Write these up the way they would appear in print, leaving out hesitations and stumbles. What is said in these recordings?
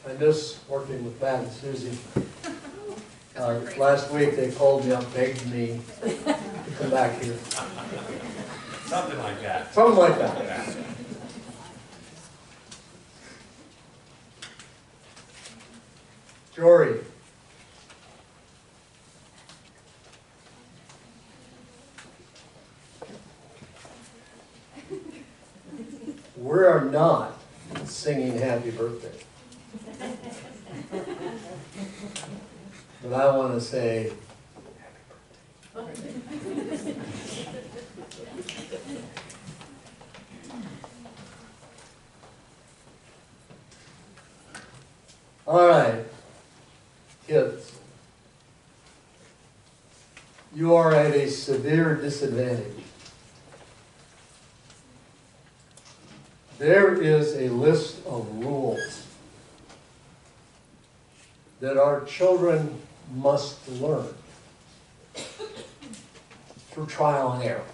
I miss working with Matt and Susie. Last week they called me up, begged me to come back here. Something like that. Something like that. Jory. We are not singing happy birthday. But I want to say happy birthday. All right, kids. You are at a severe disadvantage. There is a list of rules that our children must learn through trial and error.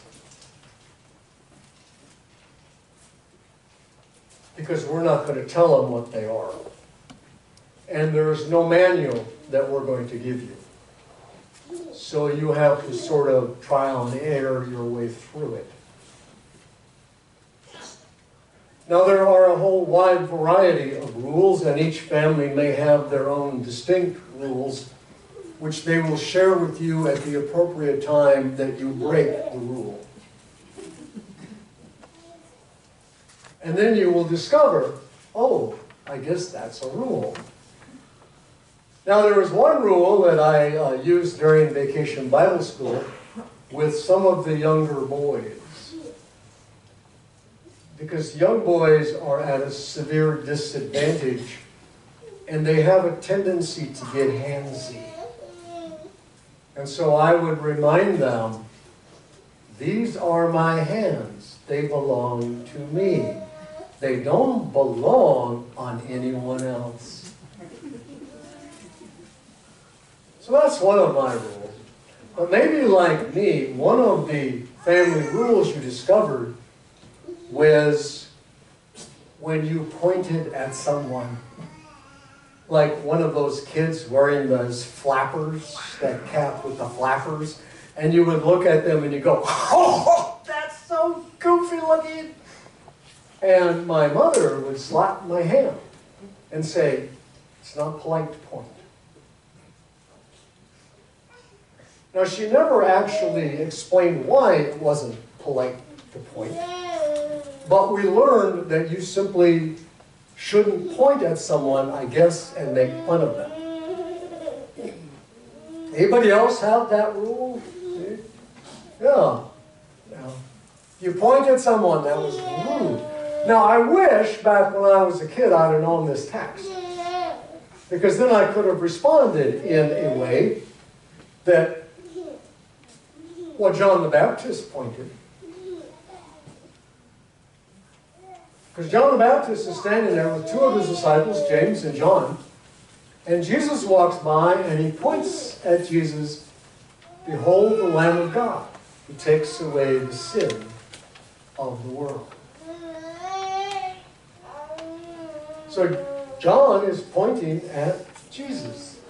Because we're not going to tell them what they are. And there's no manual that we're going to give you. So you have to sort of trial and error your way through it. Now there are a whole wide variety of rules, and each family may have their own distinct rules, which they will share with you at the appropriate time that you break the rule. And then you will discover, oh, I guess that's a rule. Now there was one rule that I used during Vacation Bible School with some of the younger boys. Because young boys are at a severe disadvantage and they have a tendency to get handsy. And so I would remind them, these are my hands. They belong to me. They don't belong on anyone else. So that's one of my rules. But maybe like me, one of the family rules you discovered was when you pointed at someone, like one of those kids wearing those flappers, that cap with the flappers, and you would look at them and you go, oh, that's so goofy looking. And my mother would slap my hand and say, it's not polite to point. Now, she never actually explained why it wasn't polite to point. But we learned that you simply shouldn't point at someone, I guess, and make fun of them. Anybody else have that rule? Yeah. You point at someone, that was rude. Now, I wish back when I was a kid I'd have known this text. Because then I could have responded in a way that, well, John the Baptist pointed. Because John the Baptist is standing there with two of his disciples, James and John, and Jesus walks by and he points at Jesus, behold the Lamb of God who takes away the sin of the world. So John is pointing at Jesus.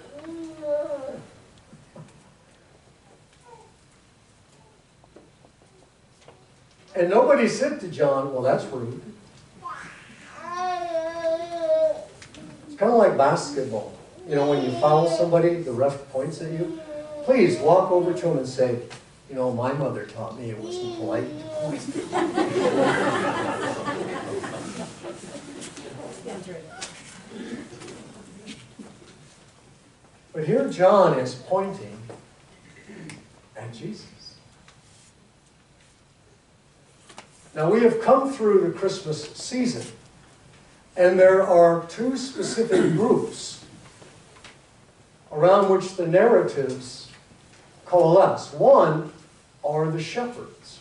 And nobody said to John, well, that's rude. It's kind of like basketball. You know, when you foul somebody, the ref points at you. Please walk over to him and say, you know, my mother taught me it wasn't polite to point. But here John is pointing at Jesus. Now we have come through the Christmas season, and there are two specific groups around which the narratives coalesce. One are the shepherds.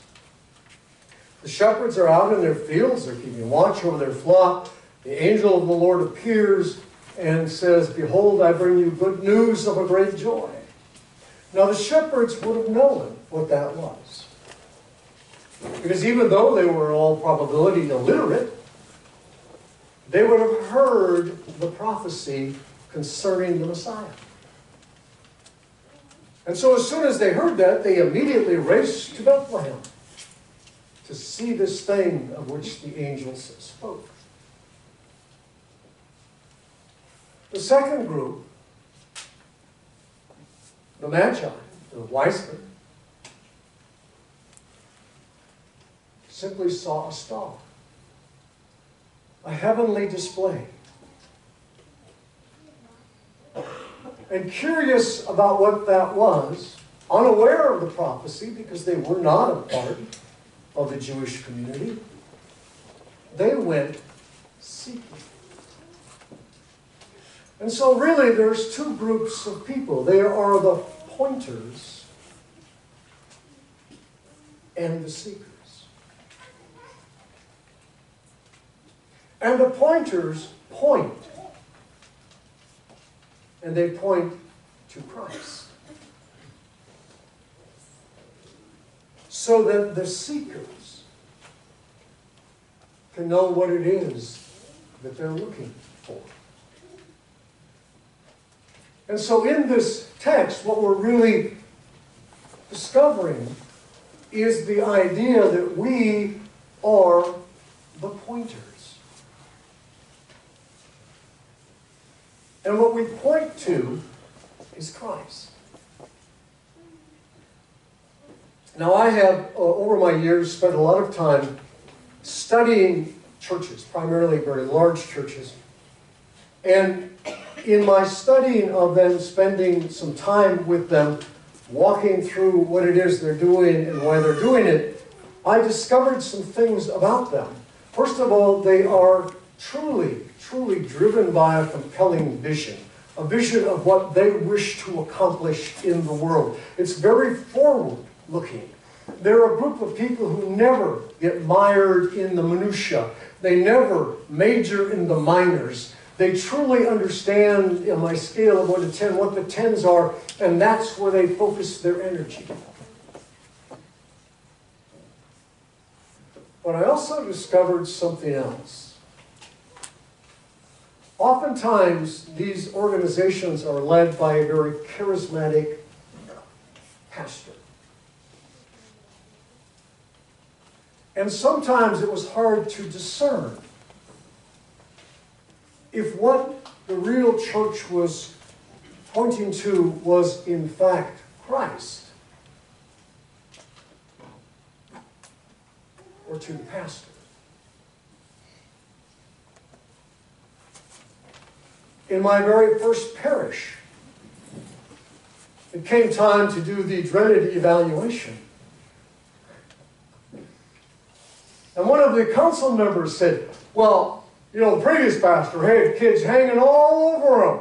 The shepherds are out in their fields, they're keeping watch over their flock. The angel of the Lord appears and says, behold, I bring you good news of a great joy. Now the shepherds would have known what that was. Because even though they were in all probability illiterate, they would have heard the prophecy concerning the Messiah. And so as soon as they heard that, they immediately raced to Bethlehem to see this thing of which the angels spoke. The second group, the Magi, the wise men, simply saw a star, a heavenly display. And curious about what that was, unaware of the prophecy because they were not a part of the Jewish community, they went seeking. And so really there's two groups of people. They are the pointers and the seekers. And the pointers point. And they point to Christ. So that the seekers can know what it is that they're looking for. And so in this text, what we're really discovering is the idea that we are the pointers. And what we point to is Christ. Now I have, over my years, spent a lot of time studying churches, primarily very large churches. And in my studying of them, spending some time with them, walking through what it is they're doing and why they're doing it, I discovered some things about them. First of all, they are truly driven by a compelling vision, a vision of what they wish to accomplish in the world. It's very forward-looking. They're a group of people who never get mired in the minutiae. They never major in the minors. They truly understand, in my scale of 1 to 10, what the 10s are, and that's where they focus their energy. But I also discovered something else. Oftentimes, these organizations are led by a very charismatic pastor. And sometimes it was hard to discern if what the real church was pointing to was in fact Christ or to the pastor. In my very first parish, it came time to do the dreaded evaluation. And one of the council members said, well, you know, the previous pastor had kids hanging all over him.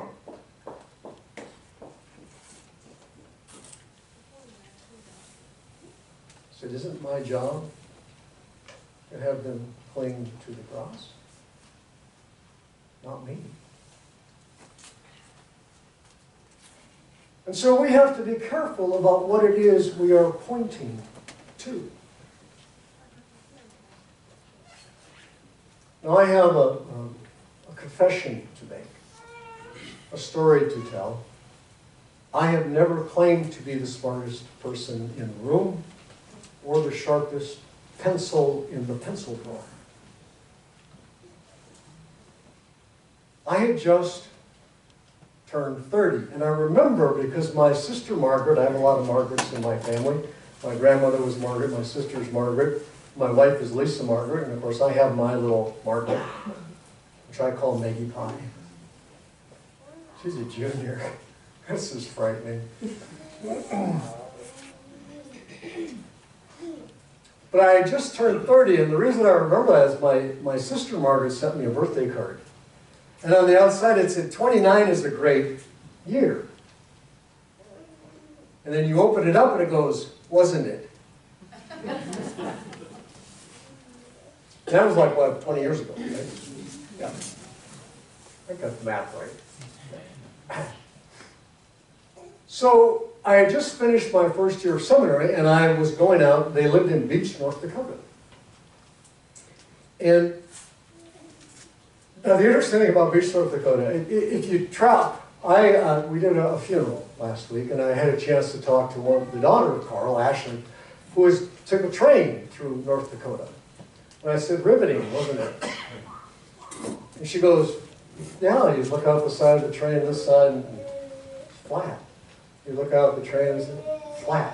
I said, isn't my job to have them cling to the cross? Not me. And so we have to be careful about what it is we are pointing to. Now I have a confession to make, a story to tell. I have never claimed to be the smartest person in the room or the sharpest pencil in the pencil drawer. I had just turned 30. And I remember because my sister Margaret, I have a lot of Margarets in my family. My grandmother was Margaret, my sister's Margaret, my wife is Lisa Margaret, and of course I have my little Margaret, which I call Maggie Pie. She's a junior. This is frightening. But I had just turned 30, and the reason I remember that is my sister Margaret sent me a birthday card. And on the outside it said, 29 is a great year. And then you open it up and it goes, wasn't it? That was like, what, 20 years ago, right? Yeah. I got the math right. So I had just finished my first year of seminary and I was going out. They lived in Beach, North Dakota. And Now, the interesting thing about Beach, North Dakota, if you travel, we did a funeral last week, and I had a chance to talk to the daughter of Carl, Ashley, who took a train through North Dakota. And I said, riveting, wasn't it? And she goes, yeah, you look out the side of the train, this side, and it's flat. You look out the train, and it's flat.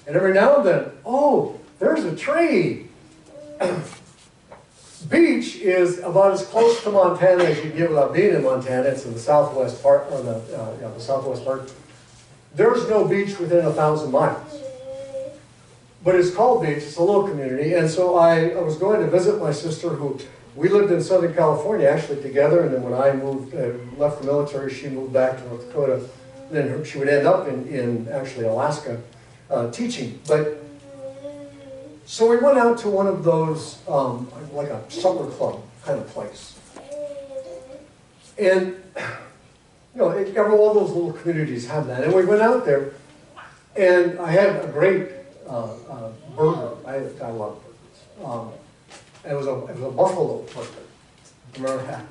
And every now and then, oh, there's a tree. Beach is about as close to Montana as you can get without being in Montana. It's in the southwest part, or the southwest part. There's no beach within 1,000 miles. But it's called Beach, it's a little community. And so I was going to visit my sister who, we lived in Southern California actually together, and then when I moved, left the military, she moved back to North Dakota. And then she would end up in actually Alaska teaching. But so we went out to one of those, like a summer club kind of place. And, you know, all those little communities have that. And we went out there, and I had a great burger. I love burgers. It was a buffalo burger. Remember that?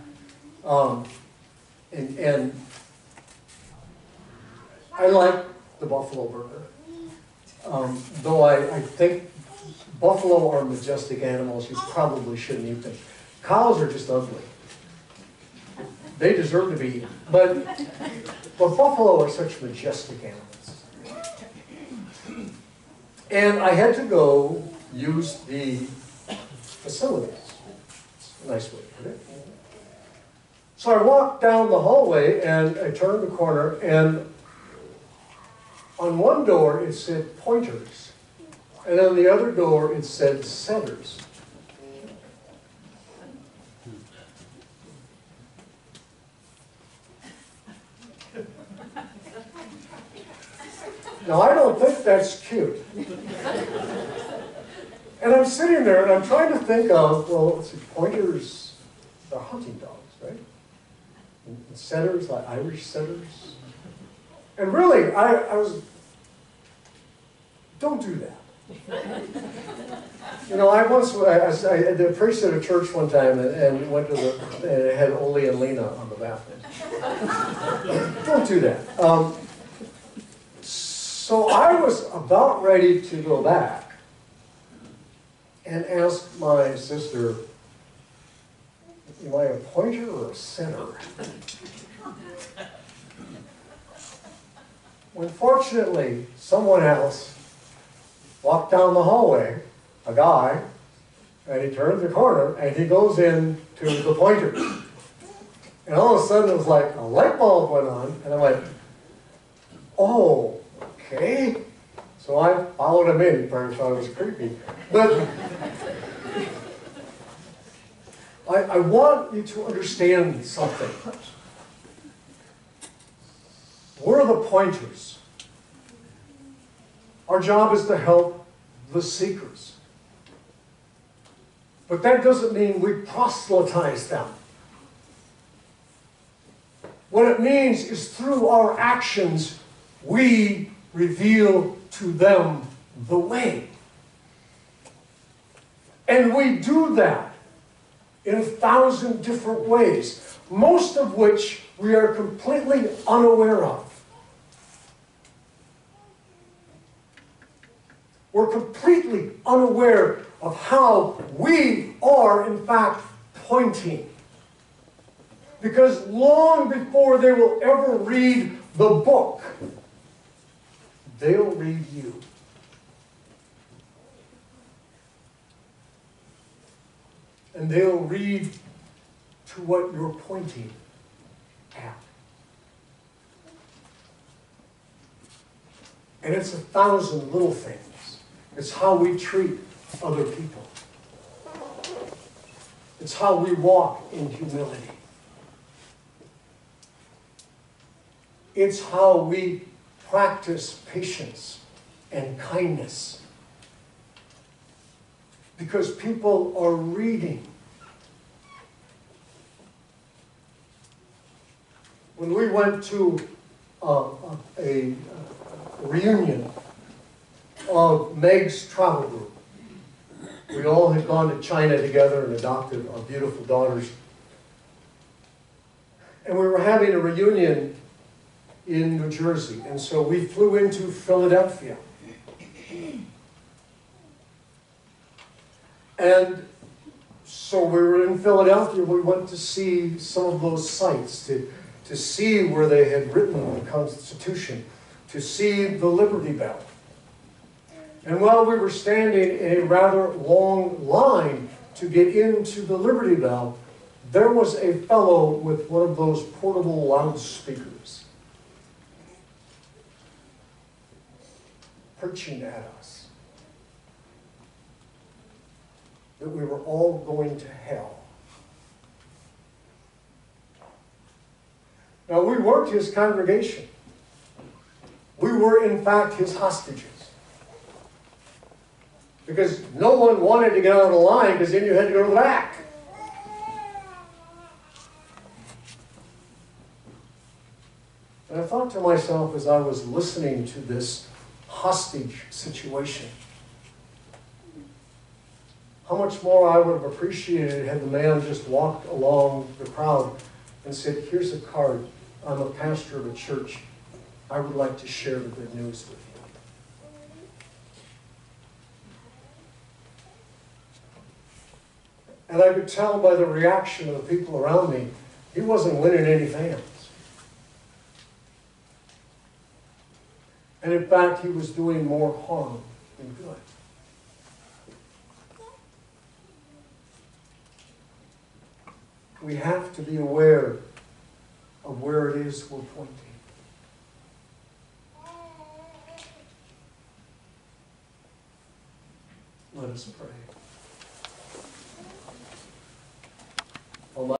And I like the buffalo burger. Though I think buffalo are majestic animals. You probably shouldn't eat them. Cows are just ugly. They deserve to be eaten. But buffalo are such majestic animals. And I had to go use the facilities. It's a nice way to put it. So I walked down the hallway and I turned the corner, and on one door it said pointers. And on the other door it said setters. Now, I don't think that's cute. And I'm sitting there and I'm trying to think of, well, let's see, pointers, they're hunting dogs, right? And setters, like Irish setters. And really, I was, don't do that. You know, I preached at a church one time and went to and it had Ole and Lena on the bathroom. Don't do that. So I was about ready to go back and ask my sister, am I a pointer or a setter? When fortunately, someone else walked down the hallway, a guy, and he turns the corner and he goes in to the pointers. And all of a sudden it was like a light bulb went on, and I went, oh, okay. So I followed him in. He probably thought it was creepy. But I want you to understand something. We're the pointers. Our job is to help the seekers. But that doesn't mean we proselytize them. What it means is through our actions, we reveal to them the way. And we do that in 1,000 different ways, most of which we are completely unaware of. We're completely unaware of how we are, in fact, pointing. Because long before they will ever read the book, they'll read you. And they'll read to what you're pointing at. And it's 1,000 little things. It's how we treat other people. It's how we walk in humility. It's how we practice patience and kindness. Because people are reading. When we went to a reunion of Meg's travel group, we all had gone to China together and adopted our beautiful daughters. And we were having a reunion in New Jersey, and so we flew into Philadelphia. And so we were in Philadelphia, we went to see some of those sites, to see where they had written the Constitution, to see the Liberty Bell. And while we were standing in a rather long line to get into the Liberty Bell, there was a fellow with one of those portable loudspeakers preaching at us that we were all going to hell. Now, we weren't his congregation. We were, in fact, his hostages. Because no one wanted to get out of the line, because then you had to go to the back. And I thought to myself as I was listening to this hostage situation, how much more I would have appreciated had the man just walked along the crowd and said, here's a card. I'm a pastor of a church. I would like to share the good news with you. And I could tell by the reaction of the people around me, he wasn't winning any fans. And in fact, he was doing more harm than good. We have to be aware of where it is we're pointing. Let us pray.